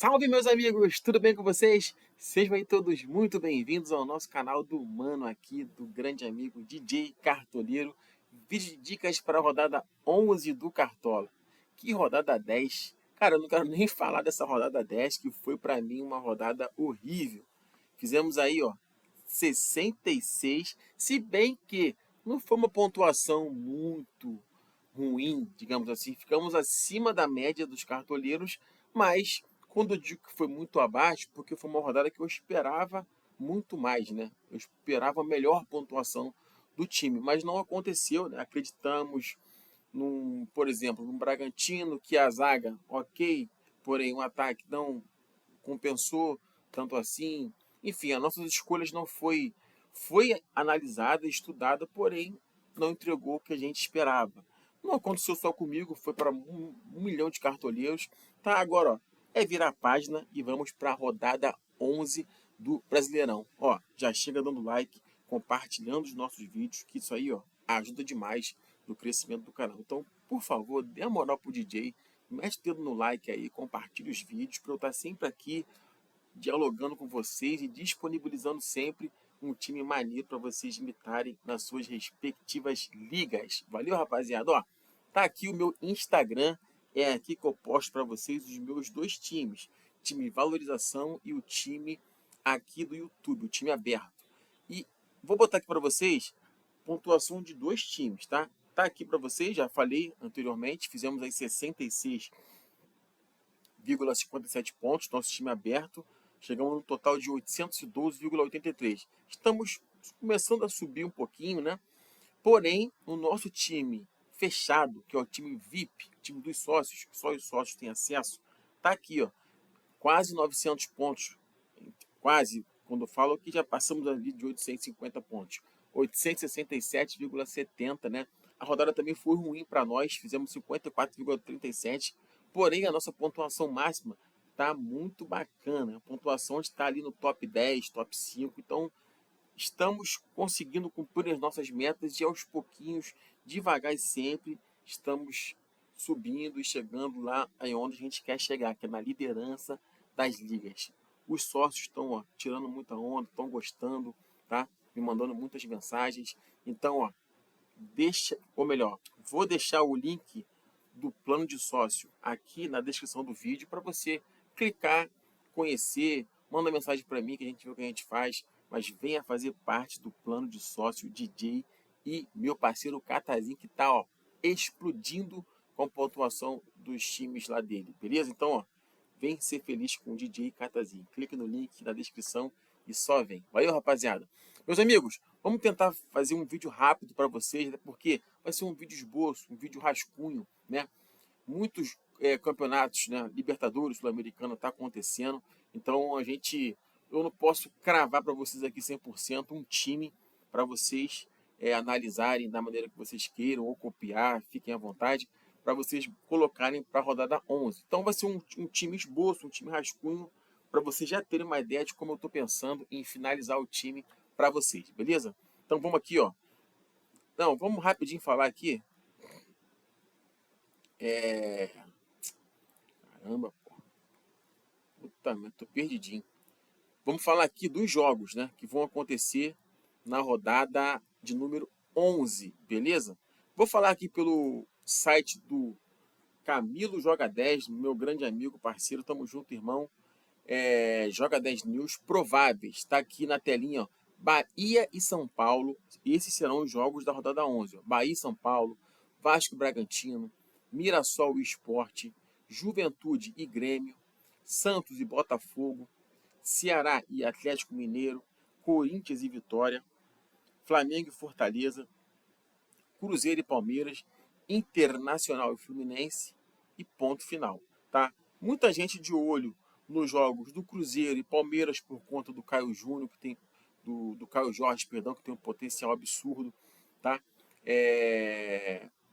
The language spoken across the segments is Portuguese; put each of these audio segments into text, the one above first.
Salve, meus amigos! Tudo bem com vocês? Sejam aí todos muito bem-vindos ao nosso canal do Mano aqui, do grande amigo DJ Cartoleiro. Vídeo de dicas para a rodada 11 do Cartola. Que rodada 10! Cara, eu não quero nem falar dessa rodada 10, que foi para mim uma rodada horrível. Fizemos aí, ó, 66, se bem que não foi uma pontuação muito ruim, digamos assim. Ficamos acima da média dos cartoleiros, mas quando eu digo que foi muito abaixo, porque foi uma rodada que eu esperava muito mais, né? Eu esperava a melhor pontuação do time, mas não aconteceu, né? Acreditamos por exemplo, num Bragantino que a zaga, ok, porém o ataque não compensou tanto assim. Enfim, as nossas escolhas não foi analisada, estudada, porém não entregou o que a gente esperava. Não aconteceu só comigo, foi para um milhão de cartoleiros. Tá, agora, ó, é virar a página e vamos para a rodada 11 do Brasileirão. Ó, já chega dando like, compartilhando os nossos vídeos, que isso aí, ó, ajuda demais no crescimento do canal. Então, por favor, dê a moral pro DJ, mete o dedo no like aí, compartilhe os vídeos para eu estar sempre aqui dialogando com vocês e disponibilizando sempre um time maneiro para vocês imitarem nas suas respectivas ligas. Valeu, rapaziada. Ó, tá aqui o meu Instagram, é aqui que eu posto para vocês os meus dois times, time valorização e o time aqui do YouTube, o time aberto. E vou botar aqui para vocês pontuação de dois times, tá? Tá aqui para vocês, já falei anteriormente, fizemos aí 66,57 pontos, nosso time aberto. Chegamos no total de 812,83. Estamos começando a subir um pouquinho, né? Porém, no nosso time fechado, que é o time VIP, time dos sócios, que só os sócios têm acesso, tá aqui, ó, quase 900 pontos. Quase, quando eu falo que já passamos ali de 850 pontos. 867,70, né? A rodada também foi ruim para nós, fizemos 54,37, porém a nossa pontuação máxima está muito bacana. A pontuação está ali no top 10, top 5, então estamos conseguindo cumprir as nossas metas e aos pouquinhos, devagar e sempre, estamos subindo e chegando lá onde a gente quer chegar, que é na liderança das ligas. Os sócios estão, ó, tirando muita onda, estão gostando, tá? Me mandando muitas mensagens. Então, ó, ou melhor, vou deixar o link do plano de sócio aqui na descrição do vídeo para você clicar, conhecer, manda mensagem para mim que a gente vê o que a gente faz, mas venha fazer parte do plano de sócio DJ e meu parceiro Catazinho que tá, ó, explodindo com a pontuação dos times lá dele, beleza? Então, ó, vem ser feliz com o DJ Catazinho. Clique no link na descrição e só vem. Valeu, rapaziada. Meus amigos, vamos tentar fazer um vídeo rápido para vocês, né? Porque vai ser um vídeo esboço, um vídeo rascunho, né? Muitos campeonatos, né? Libertadores, Sul-Americano está acontecendo. Então eu não posso cravar para vocês aqui 100% um time para vocês analisarem da maneira que vocês queiram ou copiar, fiquem à vontade, para vocês colocarem para a rodada 11. Então vai ser um time esboço, um time rascunho, para vocês já terem uma ideia de como eu estou pensando em finalizar o time para vocês, beleza? Então vamos aqui, ó. Não, vamos rapidinho falar aqui. Caramba, pô. Puta, mas tô perdidinho. Vamos falar aqui dos jogos, né, que vão acontecer na rodada de número 11, beleza? Vou falar aqui pelo site do Camilo Joga 10, meu grande amigo, parceiro, tamo junto, irmão. Joga 10 News prováveis, está aqui na telinha, ó. Bahia e São Paulo, esses serão os jogos da rodada 11, ó. Bahia e São Paulo, Vasco e Bragantino, Mirassol e Sport, Juventude e Grêmio, Santos e Botafogo, Ceará e Atlético Mineiro, Corinthians e Vitória, Flamengo e Fortaleza, Cruzeiro e Palmeiras, Internacional e Fluminense e ponto final, tá? Muita gente de olho nos jogos do Cruzeiro e Palmeiras por conta do Caio Júnior, que tem do Caio Jorge, perdão, que tem um potencial absurdo, tá?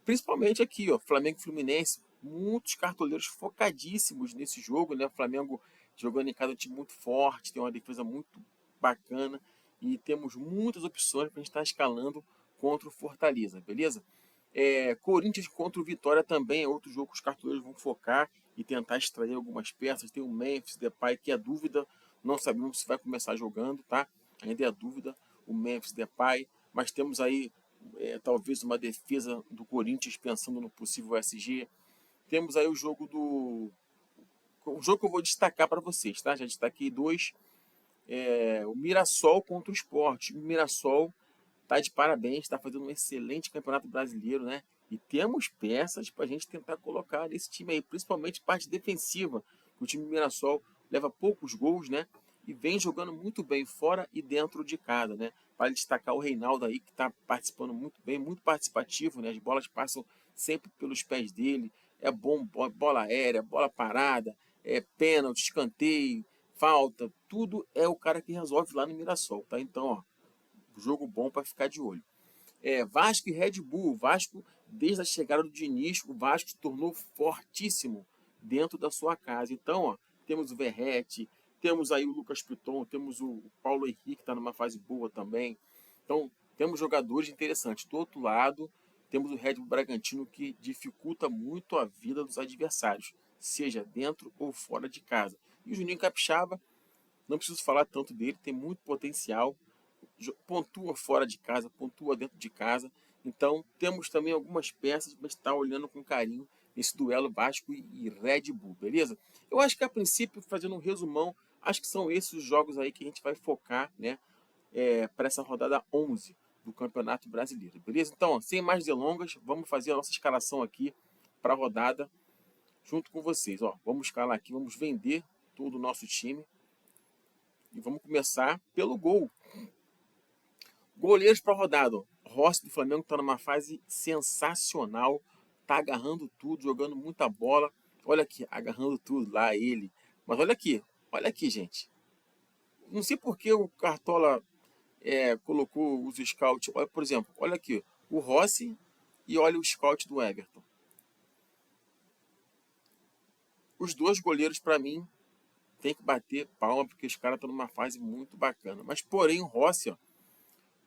Principalmente aqui, ó, Flamengo e Fluminense, muitos cartoleiros focadíssimos nesse jogo, né? O Flamengo jogando em cada time muito forte, tem uma defesa muito bacana e temos muitas opções para a gente estar escalando contra o Fortaleza, beleza? Corinthians contra o Vitória também é outro jogo que os cartoleiros vão focar e tentar extrair algumas peças. Tem o Memphis Depay, que é dúvida, não sabemos se vai começar jogando, tá? Ainda é dúvida o Memphis Depay, mas temos aí talvez uma defesa do Corinthians pensando no possível SG. Temos aí o jogo que eu vou destacar para vocês, tá? Já destaquei dois. O Mirassol contra o Sport. O Mirassol está de parabéns, está fazendo um excelente campeonato brasileiro, né? E temos peças para a gente tentar colocar nesse time aí, principalmente parte defensiva. O time do Mirassol leva poucos gols, né? E vem jogando muito bem fora e dentro de casa, né? Vale destacar o Reinaldo aí, que está participando muito bem, muito participativo, né? As bolas passam sempre pelos pés dele. É bom, bola aérea, bola parada, pênalti, escanteio, falta, tudo é o cara que resolve lá no Mirassol, tá? Então, ó, jogo bom para ficar de olho. Vasco e Red Bull. O Vasco, desde a chegada do Diniz, o Vasco se tornou fortíssimo dentro da sua casa. Então, ó, temos o Verratti, temos aí o Lucas Piton, temos o Paulo Henrique, que está numa fase boa também. Então, temos jogadores interessantes. Do outro lado, temos o Red Bull Bragantino, que dificulta muito a vida dos adversários, seja dentro ou fora de casa. E o Juninho Capixaba, não preciso falar tanto dele, tem muito potencial, pontua fora de casa, pontua dentro de casa. Então, temos também algumas peças para estar olhando com carinho nesse duelo Vasco e Red Bull, beleza? Eu acho que, a princípio, fazendo um resumão, acho que são esses os jogos aí que a gente vai focar, né, para essa rodada 11 do Campeonato Brasileiro, beleza? Então, sem mais delongas, vamos fazer a nossa escalação aqui para a rodada junto com vocês. Ó, vamos escalar aqui, vamos vender todo o nosso time e vamos começar pelo gol. Goleiros para a rodada. Rossi do Flamengo está numa fase sensacional. Tá agarrando tudo, jogando muita bola. Olha aqui, agarrando tudo lá ele. Mas olha aqui, gente. Não sei por que o Cartola colocou os scouts. Olha, por exemplo, olha aqui, o Rossi e olha o scout do Everton. Os dois goleiros, para mim, tem que bater palma, porque os caras estão numa fase muito bacana. Mas, porém, o Rossi, ó,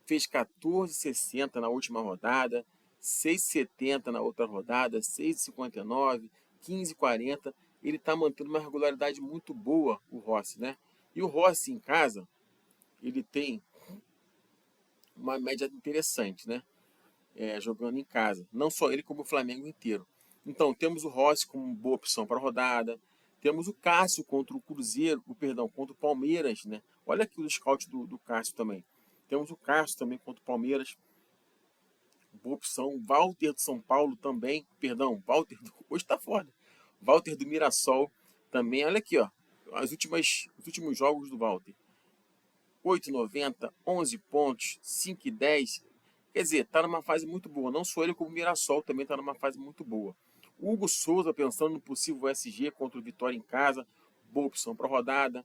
fez 14,60 na última rodada, 6,70 na outra rodada, 6,59, 15,40. Ele está mantendo uma regularidade muito boa, o Rossi, né? E o Rossi em casa, ele tem uma média interessante, né? Jogando em casa. Não só ele, como o Flamengo inteiro. Então, temos o Rossi como boa opção para a rodada. Temos o Cássio contra o Cruzeiro, contra o Palmeiras, né? Olha aqui o scout do Cássio também. Temos o Cássio também contra o Palmeiras. Boa opção. Walter do São Paulo também. Perdão, hoje tá foda. Walter do Mirassol também. Olha aqui, ó. Os últimos jogos do Walter. 8,90, 11 pontos, 5,10. Quer dizer, tá numa fase muito boa. Não só ele, como o Mirassol também tá numa fase muito boa. Hugo Souza pensando no possível SG contra o Vitória em casa. Boa opção para rodada.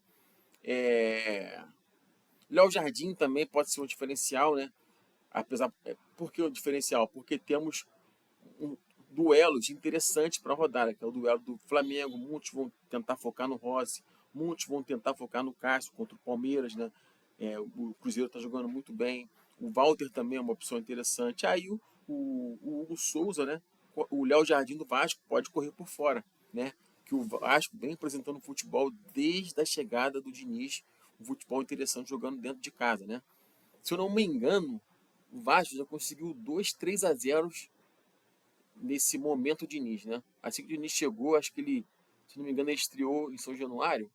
Léo Jardim também pode ser um diferencial, né? Apesar, por que o diferencial? Porque temos duelos interessantes para rodar, que é o duelo do Flamengo. Muitos vão tentar focar no Rossi, muitos vão tentar focar no Cássio contra o Palmeiras, né? O Cruzeiro está jogando muito bem. O Walter também é uma opção interessante. Aí o Hugo Souza, né? O Léo Jardim do Vasco pode correr por fora, né? Que o Vasco vem apresentando futebol desde a chegada do Diniz, um futebol interessante jogando dentro de casa, né? Se eu não me engano, o Vasco já conseguiu 2-3-0 nesse momento Diniz, né? Assim que o Diniz chegou, acho que ele, se não me engano, ele estreou em São Januário.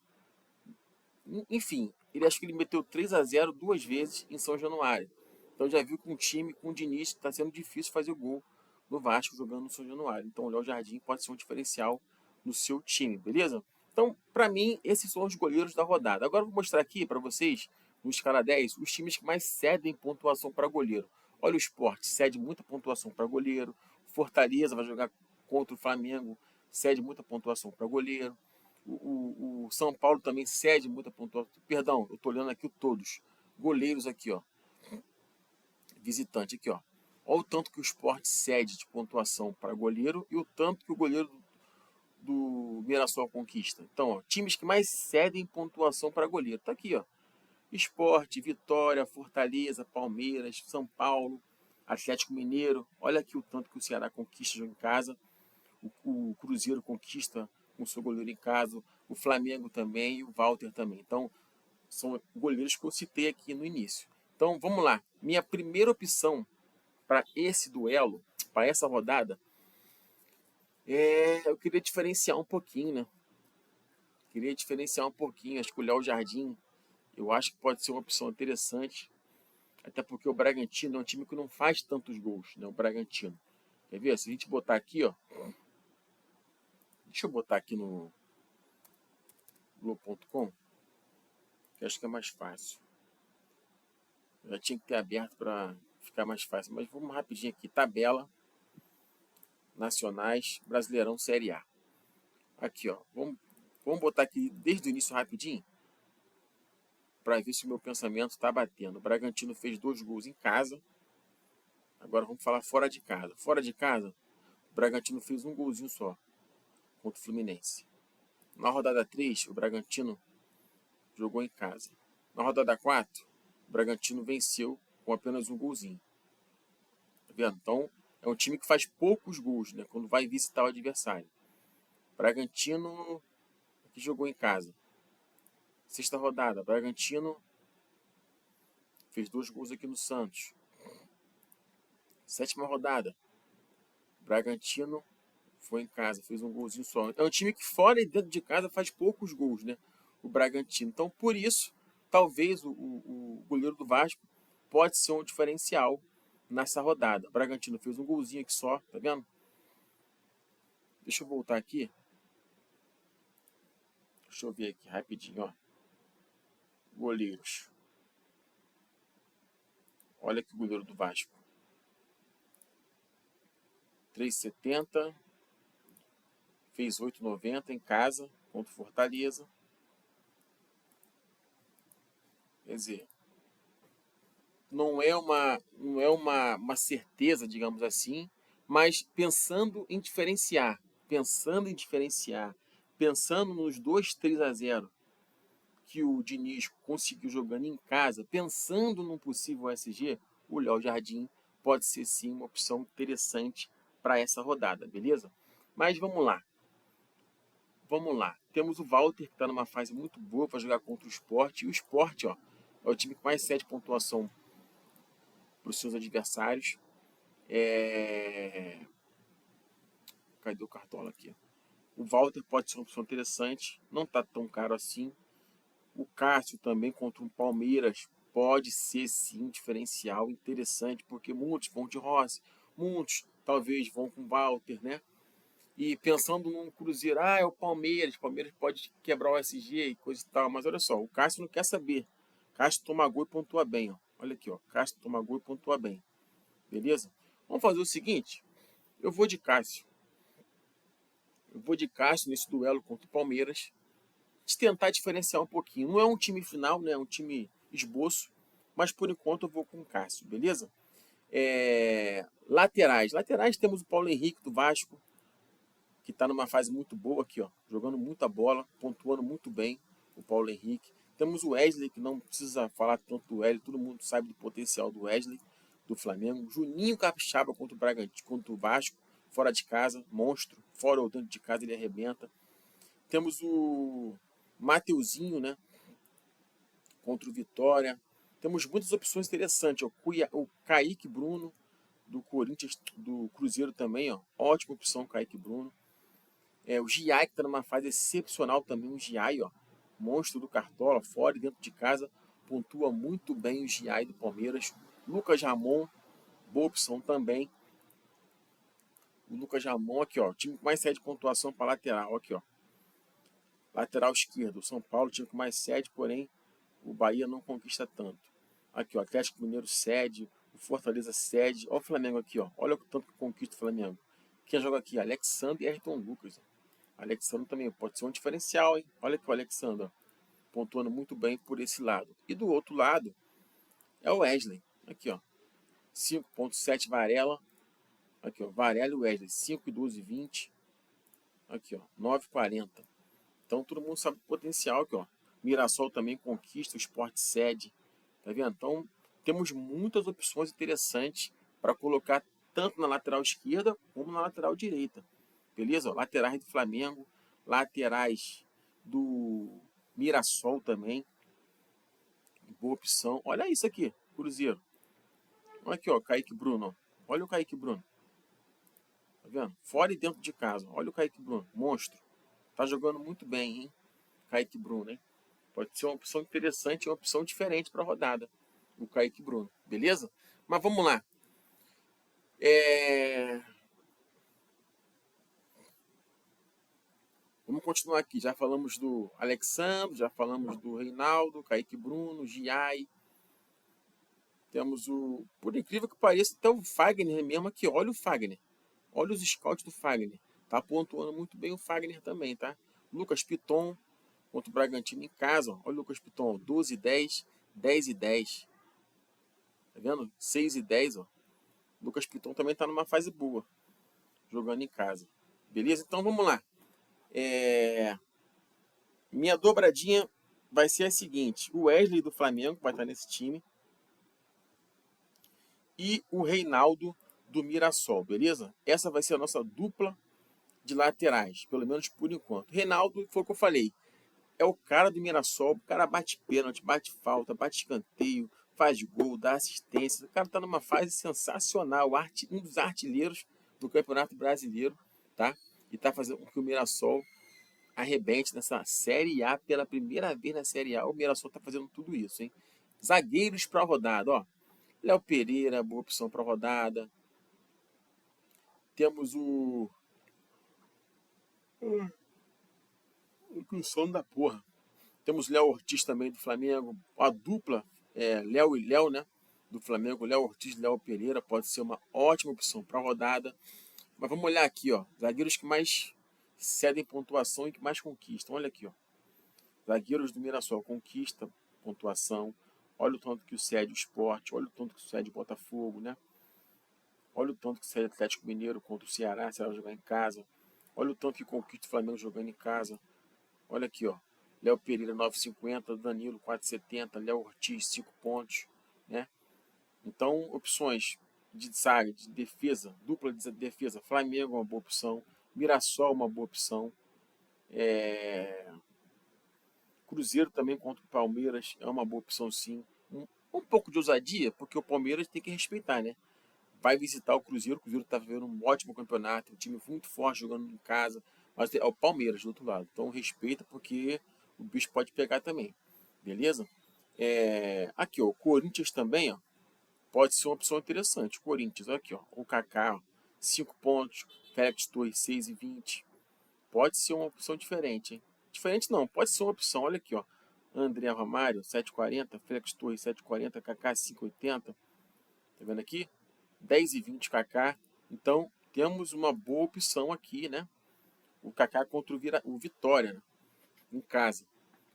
Enfim, acho que ele meteu 3-0 duas vezes em São Januário. Então já viu que um time com o Diniz está sendo difícil fazer o gol no Vasco jogando no São Januário. Então o Léo Jardim pode ser um diferencial no seu time, beleza? Então, para mim, esses são os goleiros da rodada. Agora eu vou mostrar aqui para vocês, no escala 10, os times que mais cedem pontuação para goleiro. Olha o Sport, cede muita pontuação para goleiro. Fortaleza vai jogar contra o Flamengo, cede muita pontuação para goleiro. O São Paulo também cede muita pontuação. Perdão, eu estou olhando aqui todos. Goleiros aqui, ó. Visitante aqui, ó. Olha o tanto que o Sport cede de pontuação para goleiro e o tanto que o goleiro do Mirassol conquista. Então, ó, times que mais cedem pontuação para goleiro. Tá aqui, ó. Sport, Vitória, Fortaleza, Palmeiras, São Paulo. Atlético Mineiro, olha aqui o tanto que o Ceará conquista jogo em casa. O Cruzeiro conquista com seu goleiro em casa. O Flamengo também e o Walter também. Então, são goleiros que eu citei aqui no início. Então, vamos lá. Minha primeira opção para esse duelo, para essa rodada, eu queria diferenciar um pouquinho, né? Queria diferenciar um pouquinho, acho que o Léo Jardim, eu acho que pode ser uma opção interessante, até porque o Bragantino é um time que não faz tantos gols, né? O Bragantino. Quer ver? Se a gente botar aqui, ó, deixa eu botar aqui no Globo.com, que acho que é mais fácil. Eu já tinha que ter aberto para ficar mais fácil, mas vamos rapidinho aqui. Tabela nacionais, Brasileirão Série A. Aqui, ó. Vamos botar aqui desde o início rapidinho, para ver se o meu pensamento está batendo. O Bragantino fez 2 gols em casa. Agora vamos falar fora de casa. Fora de casa, o Bragantino fez um golzinho só contra o Fluminense. Na rodada 3, o Bragantino jogou em casa. Na rodada 4, o Bragantino venceu com apenas um golzinho. Tá vendo? Então, é um time que faz poucos gols, né, quando vai visitar o adversário. Bragantino que jogou em casa. Sexta rodada, Bragantino fez 2 gols aqui no Santos. Sétima rodada, Bragantino foi em casa, fez um golzinho só. É um time que fora e dentro de casa faz poucos gols, né? O Bragantino. Então, por isso, talvez o goleiro do Vasco pode ser um diferencial nessa rodada. O Bragantino fez um golzinho aqui só, tá vendo? Deixa eu voltar aqui. Deixa eu ver aqui rapidinho, ó. Goleiros. Olha aqui o goleiro do Vasco. 3,70. Fez 8,90 em casa contra o Fortaleza. Quer dizer, não é uma certeza, digamos assim, mas pensando nos 2-3-0 que o Diniz conseguiu jogando em casa, pensando num possível SG, o Léo Jardim pode ser sim uma opção interessante para essa rodada, beleza? Mas vamos lá. Vamos lá. Temos o Walter, que está numa fase muito boa para jogar contra o Sport. E o Sport, ó, é o time que mais cede pontuação para os seus adversários. Cadê o Cartola aqui? O Walter pode ser uma opção interessante. Não está tão caro assim. O Cássio também contra o Palmeiras pode ser sim um diferencial interessante, porque muitos vão de Rossi, muitos talvez vão com o Walter, né? E pensando num Cruzeiro, é o Palmeiras pode quebrar o SG e coisa e tal, mas olha só, o Cássio não quer saber. Cássio toma gol e pontua bem, ó. Olha aqui, ó, Cássio toma gol e pontua bem. Beleza? Vamos fazer o seguinte, eu vou de Cássio. Eu vou de Cássio nesse duelo contra o Palmeiras, de tentar diferenciar um pouquinho. Não é um time final, né? É um time esboço, mas por enquanto eu vou com o Cássio, beleza? Laterais. Laterais temos o Paulo Henrique do Vasco, que está numa fase muito boa aqui, ó, jogando muita bola, pontuando muito bem, o Paulo Henrique. Temos o Wesley, que não precisa falar tanto do Wesley, todo mundo sabe do potencial do Wesley, do Flamengo. Juninho Capixaba contra o Bragantino, contra o Vasco, fora de casa, monstro, fora ou dentro de casa ele arrebenta. Temos o Mateuzinho, né, contra o Vitória. Temos muitas opções interessantes, ó. O Kaique Bruno, do Corinthians, do Cruzeiro também, ó, ótima opção, Kaique Bruno. O Giai, que está numa fase excepcional também, o Giai, ó, monstro do Cartola, fora e dentro de casa, pontua muito bem o Giai do Palmeiras. Lucas Ramon, boa opção também. O Lucas Ramon aqui, ó, time que mais cede pontuação para lateral, aqui, ó. Lateral esquerdo, o São Paulo, time que mais cede, porém o Bahia não conquista tanto. Aqui, ó, Atlético Mineiro cede, o Fortaleza cede. Olha o Flamengo aqui, ó, olha o tanto que conquista o Flamengo. Quem joga aqui? Alexandre e Ayrton Lucas, ó. Alexandre também pode ser um diferencial, hein? Olha aqui o Alexandre, ó, pontuando muito bem por esse lado. E do outro lado é o Wesley. Aqui, ó. 5,7 Varela. Aqui, ó. Varela e Wesley. 5, 12, 20. Aqui, ó. 9,40. Então todo mundo sabe o potencial aqui, ó. Mirassol também conquista, o Sport cede. Tá vendo? Então temos muitas opções interessantes para colocar tanto na lateral esquerda como na lateral direita. Beleza? Laterais do Flamengo, laterais do Mirassol também. Boa opção. Olha isso aqui, Cruzeiro. Olha aqui, ó, Kaique Bruno. Olha o Kaique Bruno. Tá vendo? Fora e dentro de casa. Olha o Kaique Bruno. Monstro. Tá jogando muito bem, hein? Kaique Bruno, hein? Pode ser uma opção interessante, uma opção diferente para a rodada. O Kaique Bruno. Beleza? Mas vamos lá. Vamos continuar aqui. Já falamos do Alexandre, já falamos do Reinaldo, Kaique Bruno, Giai. Temos o... Por incrível que pareça, até o Fagner mesmo aqui. Olha o Fagner. Olha os scouts do Fagner. Tá pontuando muito bem o Fagner também, tá? Lucas Piton contra o Bragantino em casa. Ó. Olha o Lucas Piton. 12 e 10, 10 e 10. Tá vendo? 6 e 10, ó. Lucas Piton também tá numa fase boa. Jogando em casa. Beleza? Então vamos lá. Minha dobradinha vai ser a seguinte. O Wesley do Flamengo vai estar nesse time. E o Reinaldo do Mirassol, beleza? Essa vai ser a nossa dupla de laterais, pelo menos por enquanto. Reinaldo, foi o que eu falei, é o cara do Mirassol, o cara bate pênalti, bate falta, bate escanteio, faz gol, dá assistência. O cara tá numa fase sensacional, um dos artilheiros do Campeonato Brasileiro, tá? E tá fazendo com que o Mirassol arrebente nessa Série A pela primeira vez na Série A. O Mirassol tá fazendo tudo isso, hein? Zagueiros para a rodada, ó. Léo Pereira, boa opção para a rodada. Temos o sono da porra. Temos Léo Ortiz também do Flamengo. A dupla, Léo e Léo, né? Do Flamengo, Léo Ortiz e Léo Pereira. Pode ser uma ótima opção para a rodada. Mas vamos olhar aqui, ó. Zagueiros que mais cedem pontuação e que mais conquistam. Olha aqui, ó. Zagueiros do Mirassol conquista pontuação. Olha o tanto que o cede o Sport. Olha o tanto que o cede o Botafogo, né? Olha o tanto que cede o Atlético Mineiro contra o Ceará, se ela jogar em casa. Olha o tanto que conquista o Flamengo jogando em casa. Olha aqui, ó. Léo Pereira 9,50, Danilo 4,70, Léo Ortiz 5 pontos, né? Então, opções de zaga, de defesa, dupla de defesa, Flamengo é uma boa opção, Mirassol uma boa opção, Cruzeiro também contra o Palmeiras é uma boa opção sim. Um pouco de ousadia, porque o Palmeiras tem que respeitar, né? Vai visitar o Cruzeiro está vivendo um ótimo campeonato, um time muito forte jogando em casa, mas é o Palmeiras do outro lado. Então respeita porque o bicho pode pegar também, beleza? Aqui, ó, o Corinthians também, ó, pode ser uma opção interessante. Corinthians, aqui, ó, o Kaká, 5 pontos, Félix Torres 6,20. Pode ser uma opção diferente, hein? Diferente não, pode ser uma opção. Olha aqui, ó, André Romário 7,40, Félix Torres 7,40, Kaká 5,80. Tá vendo aqui? 10,20 Kaká. Então, temos uma boa opção aqui, né? O Kaká contra o Vitória, né? Em casa.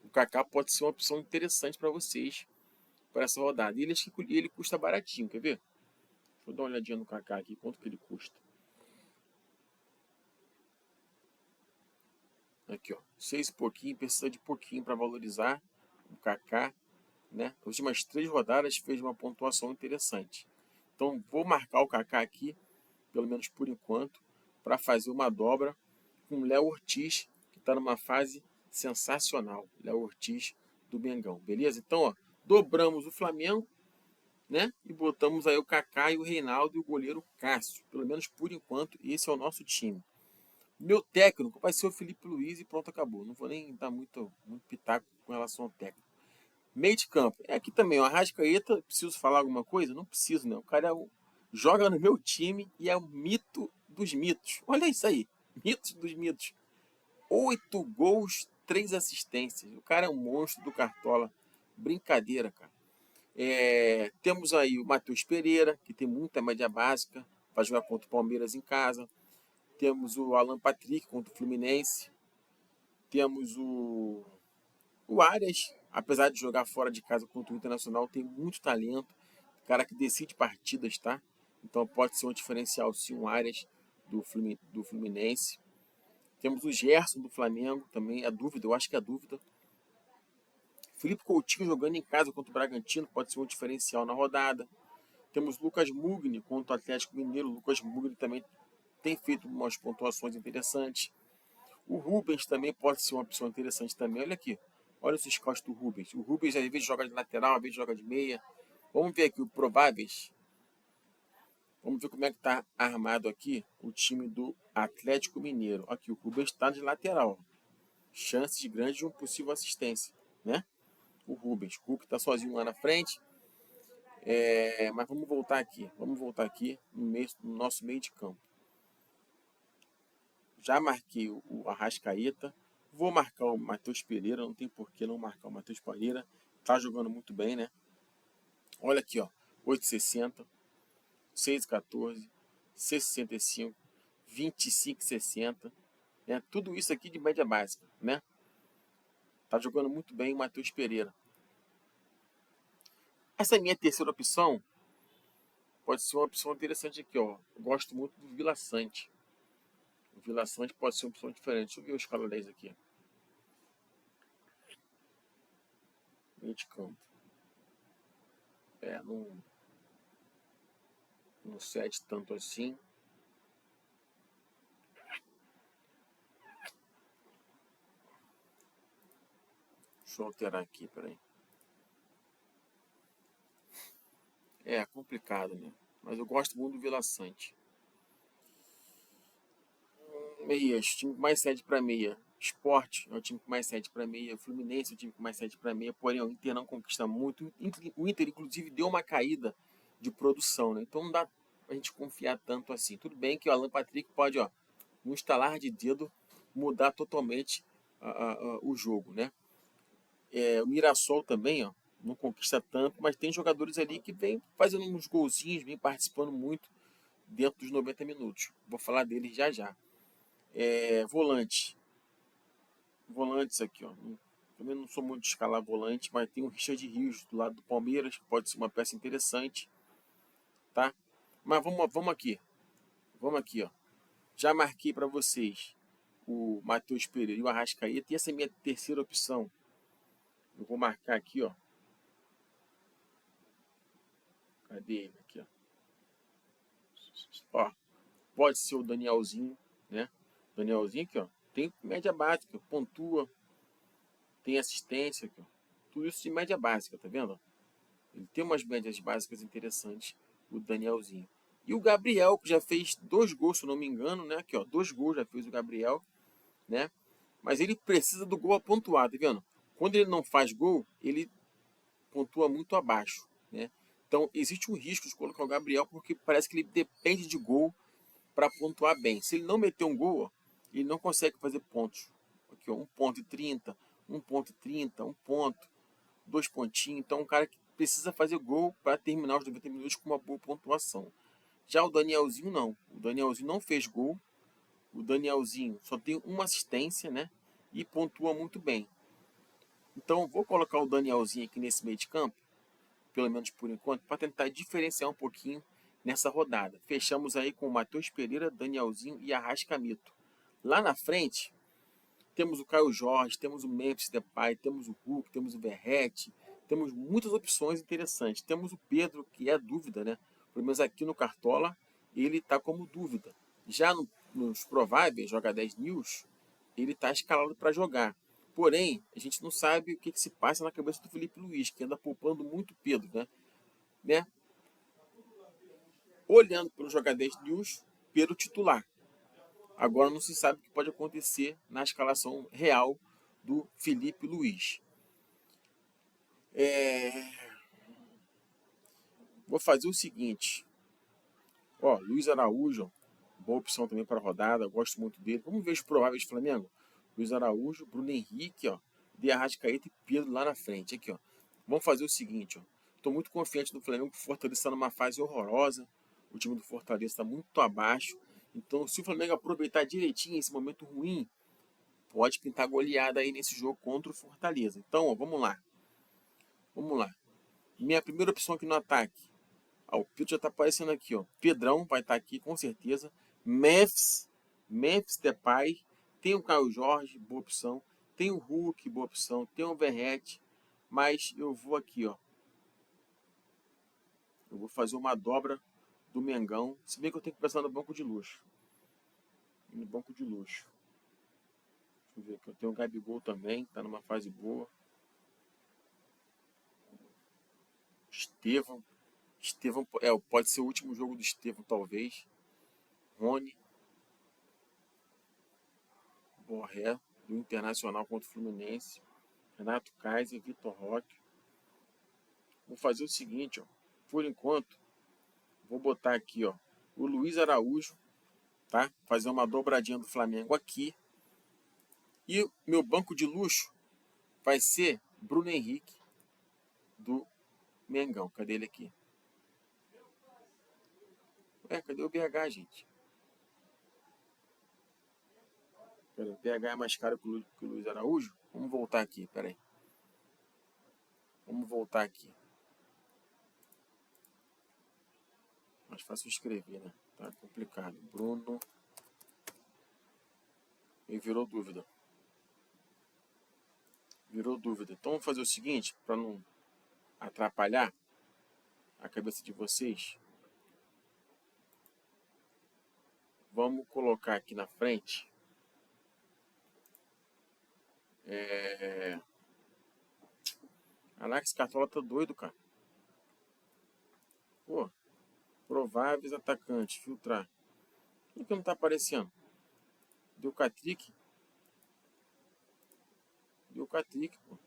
O Kaká pode ser uma opção interessante para vocês para essa rodada. E ele custa baratinho, quer ver? Deixa eu dar uma olhadinha no Kaká aqui, quanto que ele custa. Aqui, ó, 6 e pouquinho, precisa de pouquinho para valorizar o Kaká, né? As últimas 3 rodadas fez uma pontuação interessante. Então, vou marcar o Kaká aqui, pelo menos por enquanto, para fazer uma dobra com o Léo Ortiz, que está numa fase sensacional. Léo Ortiz do Mengão, beleza? Então, ó, dobramos o Flamengo, né? E botamos aí o Kaká e o Reinaldo e o goleiro Cássio. Pelo menos por enquanto, esse é o nosso time. Meu técnico vai ser o Felipe Luiz e pronto, acabou. Não vou nem dar muito pitaco com relação ao técnico. Meio de campo. Aqui também, o Arrascaeta, preciso falar alguma coisa? Não preciso, né? O cara joga no meu time e é o mito dos mitos. Olha isso aí. Mitos dos mitos. 8 gols, 3 assistências. O cara é um monstro do Cartola. Brincadeira, cara. Temos aí o Matheus Pereira, que tem muita média básica. Vai jogar contra o Palmeiras em casa. Temos o Alan Patrick contra o Fluminense. Temos o Arias, apesar de jogar fora de casa contra o Internacional, tem muito talento. Cara que decide partidas, tá? Então pode ser um diferencial sim, o Arias do Fluminense. Temos o Gerson do Flamengo, também é dúvida, eu acho que é dúvida. Felipe Coutinho jogando em casa contra o Bragantino, pode ser um diferencial na rodada. Temos Lucas Mugni contra o Atlético Mineiro. O Lucas Mugni também tem feito umas pontuações interessantes. O Rubens também pode ser uma opção interessante também. Olha aqui. Olha os scouts do Rubens. O Rubens às vezes joga de lateral, às vezes joga de meia. Vamos ver aqui o prováveis. Vamos ver como é que está armado aqui o time do Atlético Mineiro. Aqui o Rubens está de lateral. Chances grandes de uma possível assistência, né? O Rubens. O Hulk está sozinho lá na frente. Mas vamos voltar aqui. Vamos voltar aqui no nosso meio de campo. Já marquei o Arrascaeta. Vou marcar o Matheus Pereira. Não tem por que não marcar o Matheus Pereira. Tá jogando muito bem, né? Olha aqui, ó. 8,60, 6,14, 6,65, 25,60. Né? Tudo isso aqui de média básica, né? Tá jogando muito bem o Matheus Pereira. Essa minha terceira opção pode ser uma opção interessante aqui, ó. Eu gosto muito do Vila Sante. O Vila Sante pode ser uma opção diferente. Deixa eu ver o escala 10 aqui. Meio de campo. Não cede tanto assim. Deixa eu alterar aqui, peraí. É complicado, né? Mas eu gosto muito do Vila Sante. Meias, time que mais cede para meia. Sport é o time que mais cede para meia. Fluminense é o time que mais cede para meia. Porém, o Inter não conquista muito. O Inter, inclusive, deu uma caída de produção, né? Então não dá pra gente confiar tanto assim. Tudo bem que o Alan Patrick pode, ó, num estalar de dedo, mudar totalmente o jogo, né? O Mirassol também, ó, não conquista tanto, mas tem jogadores ali que vem fazendo uns golzinhos, vem participando muito dentro dos 90 minutos. Vou falar deles já já. Volante. Volantes aqui, ó. Também não sou muito de escalar volante, mas tem o Richard Rios do lado do Palmeiras, que pode ser uma peça interessante, tá? Mas vamos aqui. Vamos aqui, ó. Já marquei para vocês o Matheus Pereira e o Arrascaeta. E essa é a minha terceira opção. Eu vou marcar aqui, ó. Cadê ele? Aqui, ó. Ó, pode ser o Danielzinho, né? Danielzinho aqui, ó. Tem média básica, pontua, tem assistência aqui, ó. Tudo isso de média básica, tá vendo? Ele tem umas médias básicas interessantes, o Danielzinho. E o Gabriel, que já fez 2 gols, se eu não me engano, né? Aqui, ó, 2 gols já fez o Gabriel, né? Mas ele precisa do gol a pontuar, tá vendo? Quando ele não faz gol, ele pontua muito abaixo, né? Então, existe um risco de colocar o Gabriel, porque parece que ele depende de gol para pontuar bem. Se ele não meter um gol, ó, ele não consegue fazer pontos. Aqui, ó, 1,30, 1,30, 1 ponto, 2 pontinhos. Então, um cara que precisa fazer gol para terminar os 90 minutos com uma boa pontuação. Já o Danielzinho não. O Danielzinho não fez gol. O Danielzinho só tem uma assistência, né? E pontua muito bem. Então, vou colocar o Danielzinho aqui nesse meio de campo, pelo menos por enquanto, para tentar diferenciar um pouquinho nessa rodada. Fechamos aí com o Matheus Pereira, Danielzinho e Arrascaeta. Lá na frente, temos o Caio Jorge, temos o Memphis Depay, temos o Hulk, temos o Verratti, temos muitas opções interessantes. Temos o Pedro, que é dúvida, né? Pelo menos aqui no Cartola, ele está como dúvida. Já nos prováveis, joga 10 News, ele está escalado para jogar. Porém, a gente não sabe o que se passa na cabeça do Felipe Luiz, que anda poupando muito Pedro, né? Olhando pelo joga 10 News, Pedro titular. Agora não se sabe o que pode acontecer na escalação real do Felipe Luiz. Vou fazer o seguinte. Ó, Luiz Araújo, boa opção também para a rodada, gosto muito dele. Vamos ver os prováveis do Flamengo. Luiz Araújo, Bruno Henrique, ó, De Arrascaeta e Pedro lá na frente. Aqui, ó. Vamos fazer o seguinte, ó. Estou muito confiante do Flamengo, que o Fortaleza está numa fase horrorosa. O time do Fortaleza está muito abaixo. Então, se o Flamengo aproveitar direitinho esse momento ruim, pode pintar goleada aí nesse jogo contra o Fortaleza. Então, ó, vamos lá. Vamos lá. Minha primeira opção aqui no ataque. O Pedro já está aparecendo aqui, ó. Pedrão vai estar aqui com certeza. Memphis Depay. Tem o Caio Jorge, boa opção. Tem o Hulk, boa opção. Tem o Verratti. Mas eu vou aqui, ó. Eu vou fazer uma dobra do Mengão, se bem que eu tenho que pensar no banco de luxo. No banco de luxo. Deixa eu ver aqui, eu tenho o Gabigol também, tá numa fase boa. Estevão. Estevão, pode ser o último jogo do Estevão, talvez. Rony. Borré, do Internacional contra o Fluminense. Renato Kaiser, Vitor Roque. Vou fazer o seguinte, ó. Por enquanto, vou botar aqui, ó, o Luiz Araújo, tá? Fazer uma dobradinha do Flamengo aqui. E meu banco de luxo vai ser Bruno Henrique, do Mengão. Cadê ele aqui? Cadê o BH, gente? Pera, o BH é mais caro que o Luiz Araújo? Vamos voltar aqui, peraí. Vamos voltar aqui. Mais fácil escrever, né? Tá complicado. Bruno. E virou dúvida. Virou dúvida. Então vamos fazer o seguinte, para não atrapalhar a cabeça de vocês. Vamos colocar aqui na frente. Caraca, esse cartola tá doido, cara. Pô, prováveis atacantes, filtrar. Por que não tá aparecendo? Deu Catrick. Deu Catrick, pô.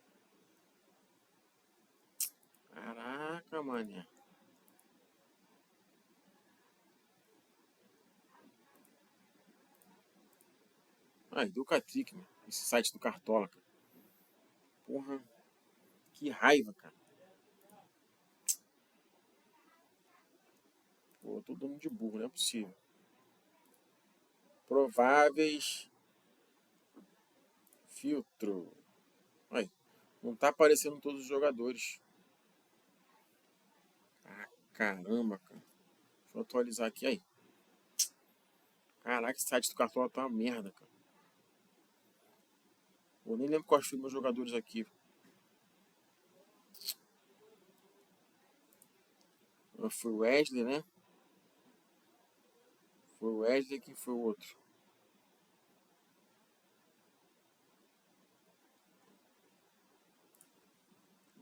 Caraca, mané. Deu Catrick, mano. Esse site do Cartola, cara. Porra, que raiva, cara. Pô, eu tô dando de burro, não é possível. Prováveis. Filtro. Aí, não tá aparecendo todos os jogadores. Ah, caramba, cara. Deixa eu atualizar aqui, aí. Caraca, esse site do Cartola tá uma merda, cara. Eu nem lembro quais foram meus jogadores aqui. Foi o Wesley, né? Foi o Wesley, quem foi o outro?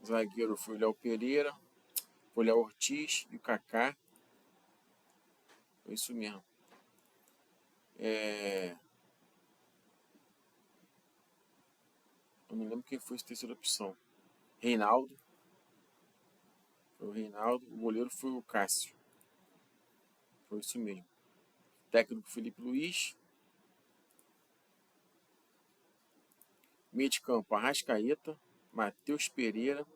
Zagueiro foi o Léo Pereira, foi o Léo Ortiz e o Kaká. Foi isso mesmo. Eu não lembro quem foi a terceira opção. Reinaldo. Foi o Reinaldo. O goleiro foi o Cássio. Foi isso mesmo. Técnico Felipe Luiz. Meio de campo Arrascaeta, Matheus Pereira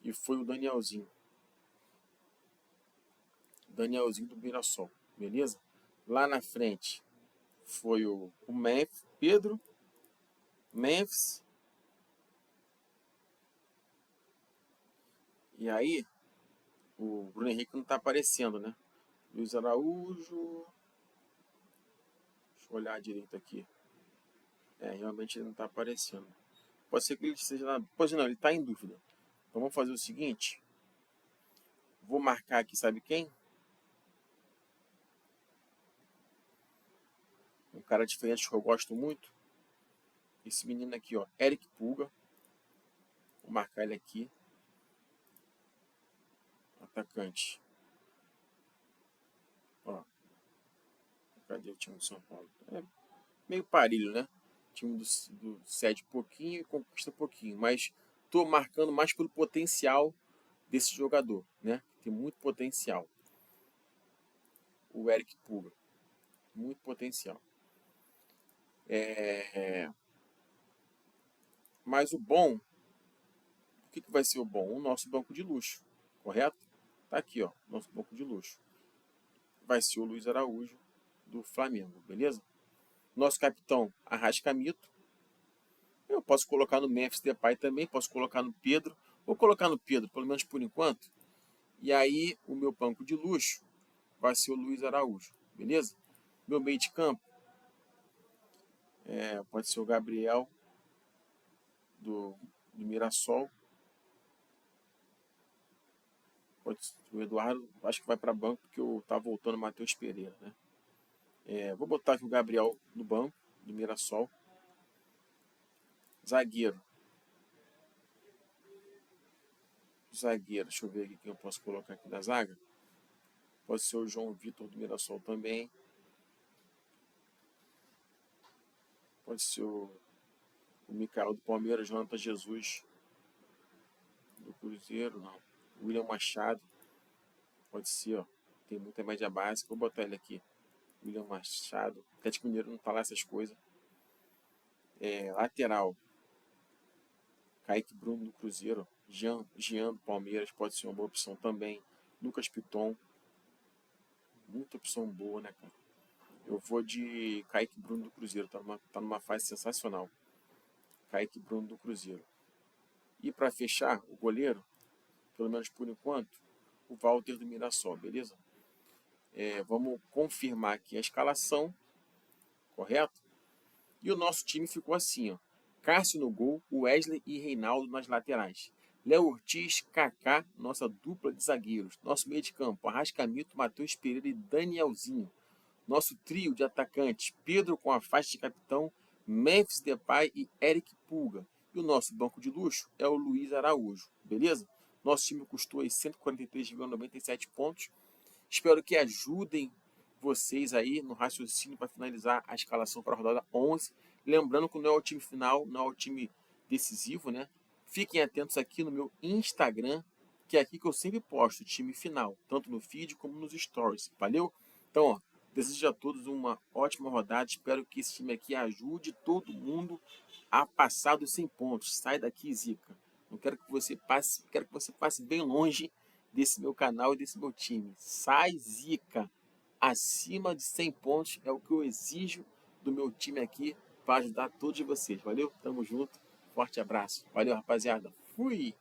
e foi o Danielzinho. Danielzinho do Mirassol, beleza? Lá na frente foi o Memphis, Pedro, Memphis. E aí, o Bruno Henrique não tá aparecendo, né? Luiz Araújo. Deixa eu olhar direito aqui. Realmente ele não tá aparecendo. Pode ser que ele esteja na. Pode não, ele tá em dúvida. Então vamos fazer o seguinte. Vou marcar aqui, sabe quem? Um cara diferente que eu gosto muito. Esse menino aqui, ó. Eric Pulga. Vou marcar ele aqui. Atacante. Ó. Cadê o time do São Paulo? É meio parelho, né? O time do cede pouquinho e conquista pouquinho. Mas tô marcando mais pelo potencial desse jogador, né? Tem muito potencial. O Eric Pulga. Muito potencial. Mas o bom, o que vai ser o bom? O nosso banco de luxo, correto? Tá aqui, ó, nosso banco de luxo. Vai ser o Luiz Araújo, do Flamengo, beleza? Nosso capitão, Arrascaeta. Eu posso colocar no Memphis Depay também, posso colocar no Pedro. Vou colocar no Pedro, pelo menos por enquanto. E aí, o meu banco de luxo vai ser o Luiz Araújo, beleza? Meu meio de campo pode ser o Gabriel, do Mirassol. O Eduardo acho que vai para banco porque tá voltando o Matheus Pereira, né? Vou botar aqui o Gabriel no banco, do Mirassol. Zagueiro. Deixa eu ver aqui quem eu posso colocar aqui da zaga. Pode ser o João Vitor do Mirassol também. Pode ser o Micael do Palmeiras, Jonathan Jesus do Cruzeiro, não. William Machado. Pode ser, ó. Tem muita média básica. Vou botar ele aqui. William Machado. Atlético Mineiro não tá lá essas coisas. Lateral. Kaique Bruno do Cruzeiro. Jean do Palmeiras. Pode ser uma boa opção também. Lucas Piton. Muita opção boa, né, cara? Eu vou de Kaique Bruno do Cruzeiro. Tá numa fase sensacional. Kaique Bruno do Cruzeiro. E para fechar, o goleiro, pelo menos por enquanto, o Walter do Mirassol, beleza? Vamos confirmar aqui a escalação, correto? E o nosso time ficou assim, ó. Cássio no gol, Wesley e Reinaldo nas laterais. Léo Ortiz, Kaká, nossa dupla de zagueiros. Nosso meio de campo, Arrascaeta, Matheus Pereira e Danielzinho. Nosso trio de atacantes, Pedro com a faixa de capitão, Memphis Depay e Eric Pulga. E o nosso banco de luxo é o Luiz Araújo, beleza? Nosso time custou aí 143,97 pontos. Espero que ajudem vocês aí no raciocínio para finalizar a escalação para a rodada 11. Lembrando que não é o time final, não é o time decisivo, né? Fiquem atentos aqui no meu Instagram, que é aqui que eu sempre posto o time final, tanto no feed como nos stories, valeu? Então, ó, desejo a todos uma ótima rodada. Espero que esse time aqui ajude todo mundo a passar dos 100 pontos. Sai daqui, Zica. Não quero que você passe, quero que você passe bem longe desse meu canal e desse meu time. Sai, Zica. Acima de 100 pontos é o que eu exijo do meu time aqui para ajudar todos vocês. Valeu? Tamo junto. Forte abraço. Valeu, rapaziada. Fui!